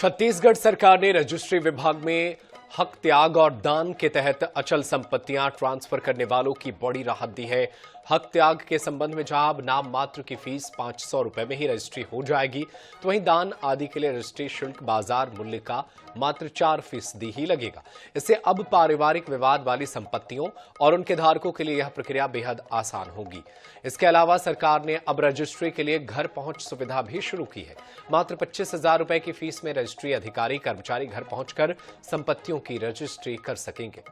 छत्तीसगढ़ सरकार ने रजिस्ट्री विभाग में हक त्याग और दान के तहत अचल संपत्तियां ट्रांसफर करने वालों की बड़ी राहत दी है। हक त्याग के संबंध में जहां अब नाम मात्र की फीस 500 रुपए में ही रजिस्ट्री हो जाएगी, तो वहीं दान आदि के लिए रजिस्ट्री शुल्क बाजार मूल्य का मात्र 4% ही लगेगा। इससे अब पारिवारिक विवाद वाली संपत्तियों और उनके धारकों के लिए यह प्रक्रिया बेहद आसान होगी। इसके अलावा सरकार ने अब रजिस्ट्री के लिए घर पहुंच सुविधा भी शुरू की है। मात्र 25,000 रुपए की फीस में रजिस्ट्री अधिकारी कर्मचारी घर पहुंचकर संपत्तियों की रजिस्ट्री कर सकेंगे।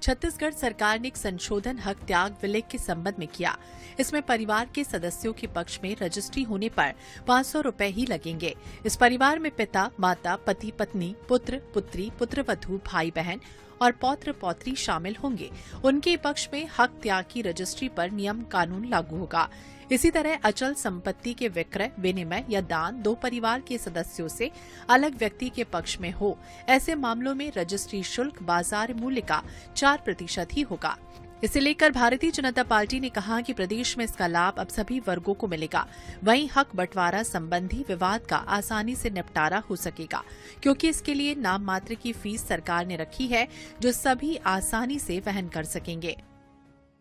छत्तीसगढ़ सरकार ने एक संशोधन हक त्याग विलेख के संबंध में किया। इसमें परिवार के सदस्यों के पक्ष में रजिस्ट्री होने पर 500 रुपए ही लगेंगे। इस परिवार में पिता, माता, पति, पत्नी, पुत्र, पुत्री, पुत्रवधू, भाई बहन और पौत्र पौत्री शामिल होंगे। उनके पक्ष में हक त्याग की रजिस्ट्री पर नियम कानून लागू होगा। इसी तरह अचल संपत्ति के विक्रय, विनिमय या दान दो परिवार के सदस्यों से अलग व्यक्ति के पक्ष में हो, ऐसे मामलों में रजिस्ट्री शुल्क बाजार मूल्य का 4% ही होगा। इसे लेकर भारतीय जनता पार्टी ने कहा कि प्रदेश में इसका लाभ अब सभी वर्गों को मिलेगा। वहीं हक बंटवारा संबंधी विवाद का आसानी से निपटारा हो सकेगा, क्योंकि इसके लिए नाम मात्र की फीस सरकार ने रखी है, जो सभी आसानी से वहन कर सकेंगे।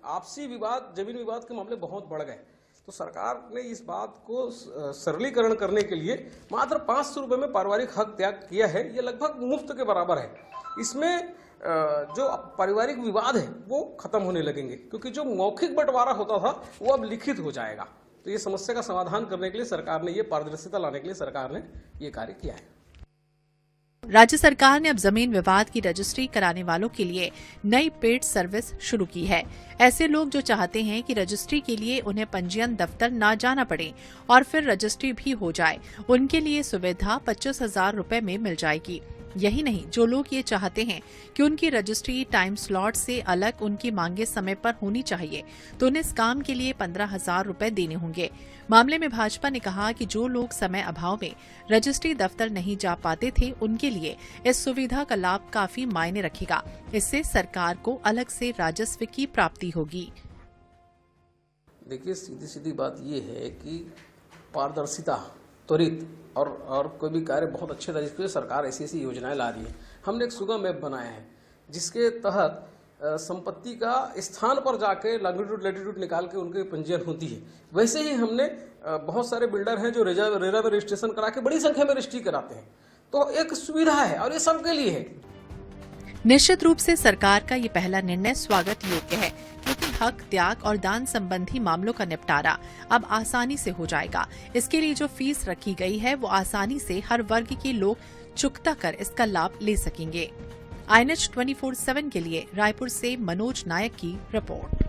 आपसी विवाद, जमीन विवाद के मामले बहुत बढ़ गए, तो सरकार ने इस बात को सरलीकरण करने के लिए मात्र 500 रुपए में पारिवारिक हक त्याग किया है। ये लगभग मुफ्त के बराबर है। इसमें जो पारिवारिक विवाद है वो खत्म होने लगेंगे, क्योंकि जो मौखिक बंटवारा होता था वो अब लिखित हो जाएगा। तो ये समस्या का समाधान करने के लिए सरकार ने, ये पारदर्शिता लाने के लिए सरकार ने ये कार्य किया है। राज्य सरकार ने अब जमीन विवाद की रजिस्ट्री कराने वालों के लिए नई पेड सर्विस शुरू की है। ऐसे लोग जो चाहते हैं कि रजिस्ट्री के लिए उन्हें पंजीयन दफ्तर न जाना पड़े और फिर रजिस्ट्री भी हो जाए, उनके लिए सुविधा 25,000 रुपए में मिल जाएगी। यही नहीं, जो लोग ये चाहते हैं कि उनकी रजिस्ट्री टाइम स्लॉट से अलग उनकी मांगे समय पर होनी चाहिए, तो उन्हें इस काम के लिए 15,000 रुपए देने होंगे। मामले में भाजपा ने कहा कि जो लोग समय अभाव में रजिस्ट्री दफ्तर नहीं जा पाते थे, उनके लिए इस सुविधा का लाभ काफी मायने रखेगा। इससे सरकार को अलग से राजस्व की प्राप्ति होगी। देखिए, सीधी सीधी बात ये है कि पारदर्शिता, त्वरित और कोई भी कार्य बहुत अच्छे तरीके से सरकार ऐसी योजनाएं ला रही है। हमने एक सुगम ऐप बनाया है, जिसके तहत संपत्ति का स्थान पर जाके लॉन्गिट्यूड लैटिट्यूड निकाल के उनकी पंजीयन होती है। वैसे ही हमने बहुत सारे बिल्डर हैं जो रेरा में रजिस्ट्रेशन करा के बड़ी संख्या में रजिस्ट्री कराते हैं। तो एक सुविधा है और ये सबके लिए है। निश्चित रूप से सरकार का ये पहला निर्णय स्वागत योग्य है, क्योंकि हक त्याग और दान संबंधी मामलों का निपटारा अब आसानी से हो जाएगा। इसके लिए जो फीस रखी गई है वो आसानी से हर वर्ग के लोग चुकता कर इसका लाभ ले सकेंगे। INH 24/7 के लिए रायपुर से मनोज नायक की रिपोर्ट।